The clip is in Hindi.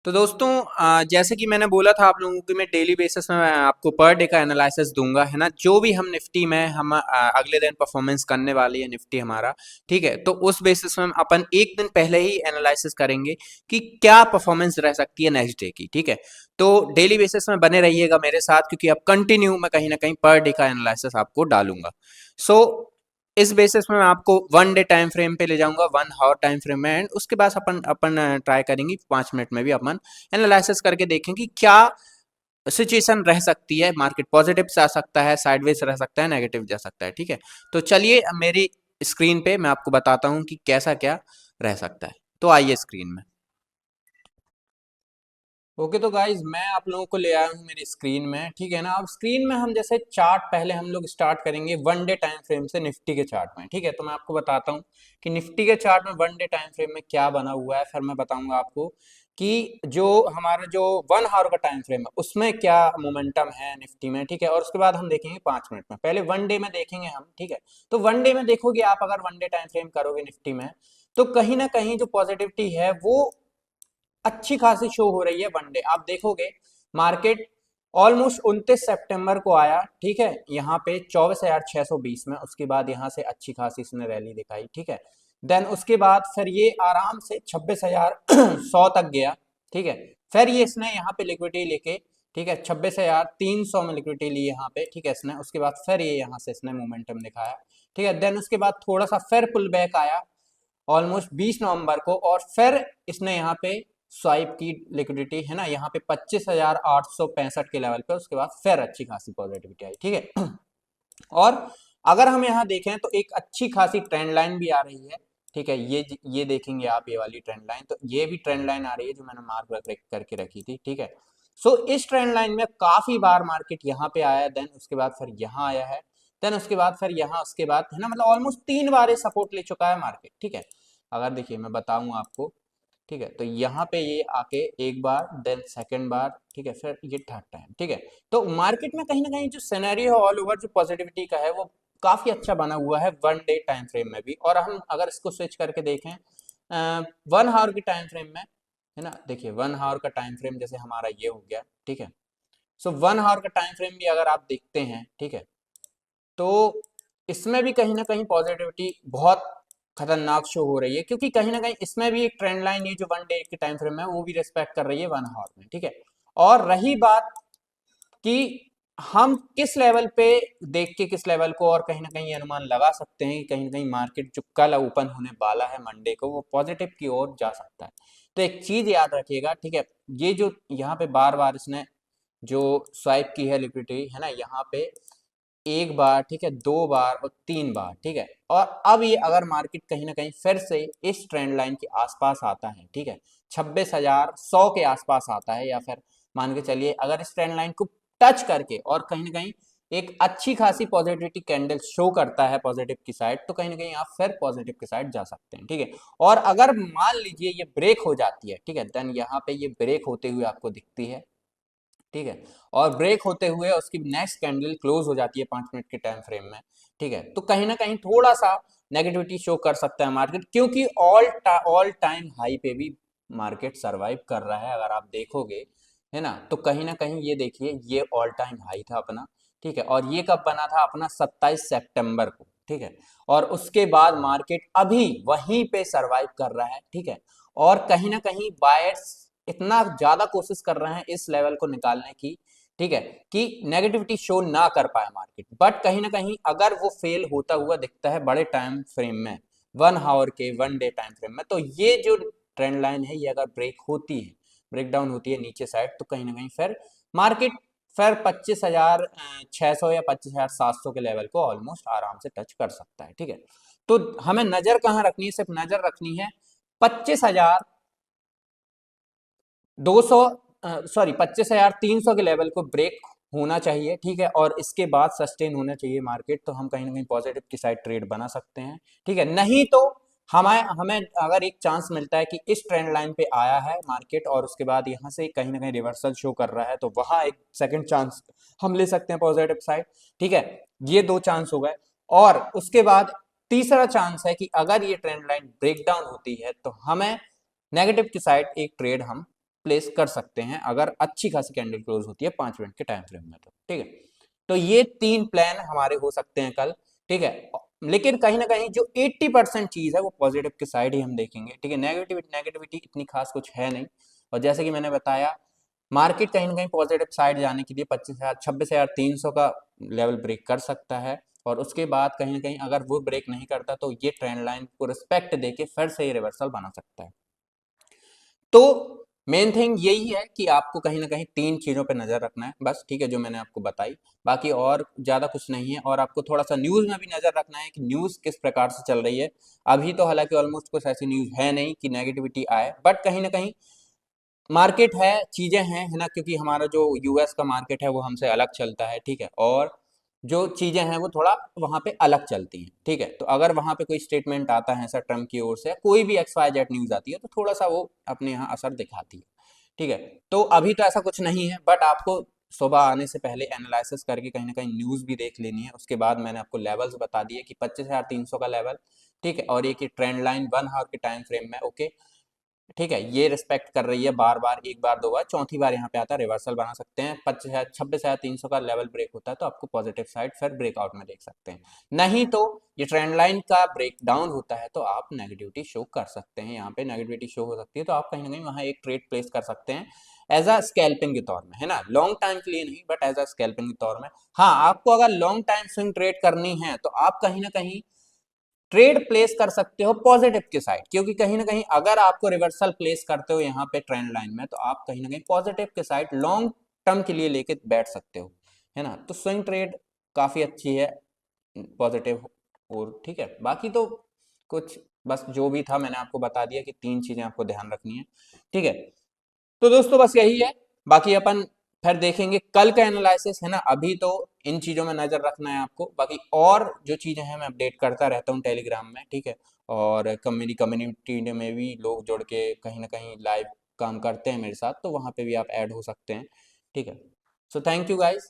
तो दोस्तों जैसे कि मैंने बोला था आप लोगों को कि मैं डेली बेसिस में मैं आपको पर डे का एनालिसिस दूंगा, है ना। जो भी हम निफ्टी में हम अगले दिन परफॉर्मेंस करने वाली है निफ्टी हमारा, ठीक है। तो उस बेसिस में हम अपन एक दिन पहले ही एनालिसिस करेंगे कि क्या परफॉर्मेंस रह सकती है नेक्स्ट डे की, ठीक है। तो डेली बेसिस में बने रहिएगा मेरे साथ, क्योंकि अब कंटिन्यू मैं कहीं ना कहीं पर डे का एनालिसिस आपको डालूंगा। सो इस बेसिस में मैं आपको वन डे टाइम फ्रेम पे ले जाऊंगा, 1 आवर टाइम फ्रेम में, एंड उसके बाद अपन अपन ट्राई करेंगे 5 मिनट में भी अपन एनालिसिस करके देखें कि क्या सिचुएशन रह सकती है। मार्केट पॉजिटिव जा सकता है, साइडवेज रह सकता है, नेगेटिव जा सकता है, ठीक है। तो चलिए अब मेरी स्क्रीन पे मैं आपको बताता हूँ कि कैसा क्या रह सकता है। तो आइए स्क्रीन में। ओके, तो गाइज मैं आप लोगों को ले आया हूँ मेरी स्क्रीन में, ठीक है ना। अब स्क्रीन में हम जैसे चार्ट पहले हम लोग स्टार्ट करेंगे वन डे टाइम फ्रेम से निफ्टी के चार्ट में, ठीक है। तो मैं आपको बताता हूँ कि निफ्टी के चार्ट में वन डे टाइम फ्रेम में क्या बना हुआ है, फिर मैं बताऊंगा आपको कि जो हमारा जो 1 आवर का टाइम फ्रेम है उसमें क्या मोमेंटम है निफ्टी में, ठीक है। और उसके बाद हम देखेंगे 5 मिनट में, पहले वन डे में देखेंगे हम, ठीक है। तो वन डे में देखोगे आप, अगर वन डे टाइम फ्रेम करोगे निफ्टी में, तो कहीं ना कहीं जो पॉजिटिविटी है वो अच्छी खासी शो हो रही है वन डे। आप देखोगे मार्केट ऑलमोस्ट 29 सितंबर को आया, ठीक है, यहाँ पे 24,620 में। उसके बाद यहाँ से अच्छी खासी इसने रैली दिखाई, ठीक है। देन उसके बाद फिर ये आराम से 26,100 तक गया, ठीक है। फिर ये इसने यहाँ पे लिक्विडिटी लेके, ठीक है, 26,300 में लिक्विडिटी ली यहाँ पे, ठीक है इसने। उसके बाद फिर ये यहाँ से इसने मोमेंटम दिखाया, ठीक है। देन उसके बाद थोड़ा सा फिर पुल बैक आया ऑलमोस्ट 20 नवंबर को, और फिर इसने यहाँ पे स्वाइप की लिक्विडिटी, है ना, यहाँ पे 25,865 के लेवल पे। उसके बाद फिर अच्छी खासी पॉजिटिविटी आई, ठीक है। और अगर हम यहाँ देखें तो एक अच्छी खासी ट्रेंड लाइन भी आ रही है, ठीक है। ये देखेंगे आप, ये वाली ट्रेंड लाइन, तो ये भी ट्रेंड लाइन आ रही है जो मैंने मार्क करके रखी थी, ठीक है। सो इस ट्रेंड लाइन में काफी बार मार्केट यहाँ पे आया, देन उसके बाद फिर यहाँ आया है, देन उसके बाद फिर यहाँ, उसके बाद, है ना, मतलब ऑलमोस्ट 3 बार ये सपोर्ट ले चुका है मार्केट, ठीक है। अगर देखिए मैं बताऊं आपको, ठीक है, तो यहाँ पे ये आके एक बार, देन सेकंड बार, ठीक है, फिर ये थर्ड टाइम, ठीक है। तो मार्केट में कहीं ना कहीं जो सिनेरियो है ऑल ओवर जो पॉजिटिविटी का है वो काफी अच्छा बना हुआ है वन डे टाइम फ्रेम में भी। और हम अगर इसको स्विच करके देखें 1 आवर की टाइम फ्रेम में, है ना, देखिए 1 आवर का टाइम फ्रेम जैसे हमारा ये हो गया, ठीक है। सो 1 आवर का टाइम फ्रेम भी अगर आप देखते हैं, ठीक है, तो इसमें भी कहीं ना कहीं पॉजिटिविटी बहुत खतरनाक शो हो रही है, क्योंकि कहीं ना कहीं इसमें भी एक ट्रेंड लाइन, ये जो वन डे की टाइम फ्रेम है वो भी रिस्पेक्ट कर रही है 1 आवर में, ठीक है। और रही बात कि हम किस लेवल पे देख के किस लेवल को और कहीं ना कहीं अनुमान लगा सकते हैं कि कहीं ना कहीं मार्केट जो कल ओपन होने वाला है मंडे को वो पॉजिटिव की ओर जा सकता है। तो एक चीज याद रखिएगा, ठीक है, ये जो यहाँ पे बार बार इसने जो स्वाइप की है लिक्विडिटी, है ना, यहाँ पे एक बार, ठीक है, 2 बार और 3 बार, ठीक है। और अब ये अगर मार्केट कहीं ना कहीं फिर से इस ट्रेंड लाइन के आसपास आता है, ठीक है, 26,100 के आसपास आता है, या फिर मान के चलिए अगर इस ट्रेंड लाइन को टच करके और कहीं ना कहीं एक अच्छी खासी पॉजिटिविटी कैंडल शो करता है पॉजिटिव की साइड, तो कहीं ना कहीं आप फिर पॉजिटिव की साइड जा सकते हैं, ठीक है। और अगर मान लीजिए ये ब्रेक हो जाती है, ठीक है, देन यहाँ पे ये ब्रेक होते हुए आपको दिखती है, ठीक है, और ब्रेक होते हुए उसकी नेक्स्ट कैंडल क्लोज हो जाती है 5 मिनट के टाइम फ्रेम में, ठीक है, तो कहीं ना कहीं थोड़ा सा नेगेटिविटी शो कर सकता है मार्केट, क्योंकि ऑल टाइम हाई पे भी मार्केट सरवाइव कर रहा है अगर आप देखोगे, है ना। तो कहीं ना कहीं ये देखिए, ये ऑल टाइम हाई था अपना, ठीक है, और ये कब बना था अपना, 27 सितंबर को, ठीक है। और उसके बाद मार्केट अभी वहीं पे सरवाइव कर रहा है, ठीक है। और कहीं ना कहीं बायर्स इतना ज्यादा कोशिश कर रहे हैं इस लेवल को निकालने की, ठीक है, कि नेगेटिविटी शो ना कर पाए मार्केट। बट कहीं ना कहीं अगर वो फेल होता हुआ दिखता है बड़े टाइम फ्रेम में, 1 आवर के वन डे टाइम फ्रेम में, तो ये जो ट्रेंड लाइन है ये अगर ब्रेक होती है, ब्रेक डाउन होती है नीचे साइड, तो कहीं ना कहीं फिर मार्केट फिर 25,600 या 25,700 के लेवल को ऑलमोस्ट आराम से टच कर सकता है, ठीक है। तो हमें नजर कहाँ रखनी है, सिर्फ नजर रखनी है 25,200, सॉरी 25,300 के लेवल को ब्रेक होना चाहिए, ठीक है, और इसके बाद सस्टेन होना चाहिए मार्केट, तो हम कहीं ना कहीं पॉजिटिव की साइड ट्रेड बना सकते हैं, ठीक है। नहीं तो हमें हमें अगर एक चांस मिलता है कि इस ट्रेंड लाइन पे आया है मार्केट और उसके बाद यहाँ से कहीं ना कहीं रिवर्सल शो कर रहा है, तो वहां एक सेकंड चांस हम ले सकते हैं पॉजिटिव साइड, ठीक है। ये दो चांस हो गए। और उसके बाद तीसरा चांस है कि अगर ये ट्रेंड लाइन ब्रेक डाउन होती है तो हमें नेगेटिव की साइड एक ट्रेड हम प्लेस कर सकते हैं अगर अच्छी खासी कैंडल क्लोज होती है 5 मिनट के टाइम फ्रेम में, तो ठीक है। तो ये 3 प्लान हमारे हो सकते हैं कल, ठीक है। लेकिन कहीं ना कहीं जो 80% चीज है वो पॉजिटिव के साइड ही हम देखेंगे, ठीक है। नेगेटिविटी नेगेटिविटी इतनी खास कुछ है नहीं। और जैसे कि मैंने बताया, मार्केट कहीं ना कहीं पॉजिटिव साइड जाने के लिए 26,300 का लेवल ब्रेक कर सकता है, और उसके बाद कहीं ना कहीं अगर वो ब्रेक नहीं करता तो ये ट्रेंड लाइन को रिस्पेक्ट देके फिर से ये रिवर्सल बना सकता है। तो मेन थिंग यही है कि आपको कहीं ना कहीं 3 चीजों पे नजर रखना है बस, ठीक है, जो मैंने आपको बताई। बाकी और ज्यादा कुछ नहीं है। और आपको थोड़ा सा न्यूज में भी नजर रखना है कि न्यूज किस प्रकार से चल रही है। अभी तो हालांकि ऑलमोस्ट कुछ ऐसी न्यूज है नहीं कि नेगेटिविटी आए, बट कहीं ना कहीं मार्केट है, चीजें हैं, है ना, क्योंकि हमारा जो यूएस का मार्केट है वो हमसे अलग चलता है, ठीक है। और जो चीजें हैं वो थोड़ा वहां पे अलग चलती हैं, ठीक है। तो अगर वहां पे कोई स्टेटमेंट आता है ऐसा ट्रम्प की ओर से, कोई भी XYZ न्यूज आती है, तो थोड़ा सा वो अपने यहाँ असर दिखाती है, ठीक है। तो अभी तो ऐसा कुछ नहीं है, बट आपको सुबह आने से पहले एनालिसिस करके कहीं ना कहीं न्यूज भी देख लेनी है। उसके बाद मैंने आपको लेवल्स बता दिए कि 25,300 का लेवल, ठीक है, और ये कि ट्रेंड लाइन 1 आवर के टाइम फ्रेम में, ओके, ठीक है, ये रिस्पेक्ट कर रही है बार बार, एक बार दो बार, चौथी बार यहाँ पे आता है रिवर्सल बना सकते हैं। 26,300 का लेवल ब्रेक होता है तो आपको पॉजिटिव साइड फिर ब्रेकआउट में देख सकते हैं। नहीं तो ये ट्रेंड लाइन का ब्रेक डाउन होता है तो आप नेगेटिविटी शो कर सकते हैं, यहाँ पे नेगेटिविटी शो हो सकती है, तो आप कहीं ना कहीं वहाँ एक ट्रेड प्लेस कर सकते हैं एज अ स्कैल्पिंग के तौर में, है ना, लॉन्ग टाइम के लिए नहीं, बट एज अ स्कैल्पिंग के तौर में। हाँ, आपको अगर लॉन्ग टाइम स्विंग ट्रेड करनी है तो आप कहीं ना कहीं ट्रेड प्लेस कर सकते हो पॉजिटिव के साइड, क्योंकि कहीं ना कहीं अगर आपको रिवर्सल प्लेस करते हो यहाँ पे ट्रेंड लाइन में, तो आप कहीं ना कहीं पॉजिटिव के साइड लॉन्ग टर्म के लिए लेके बैठ सकते हो, है ना। तो स्विंग ट्रेड काफी अच्छी है पॉजिटिव, और ठीक है, बाकी तो कुछ बस जो भी था मैंने आपको बता दिया कि 3 चीजें आपको ध्यान रखनी है, ठीक है। तो दोस्तों बस यही है, बाकी अपन फिर देखेंगे कल का एनालिसिस, है ना। अभी तो इन चीजों में नजर रखना है आपको, बाकी और जो चीजें हैं मैं अपडेट करता रहता हूँ टेलीग्राम में, ठीक है। और मेरी कम्युनिटी में भी लोग जुड़ के कहीं ना कहीं लाइव काम करते हैं मेरे साथ, तो वहां पे भी आप ऐड हो सकते हैं, ठीक है। So thank you guys.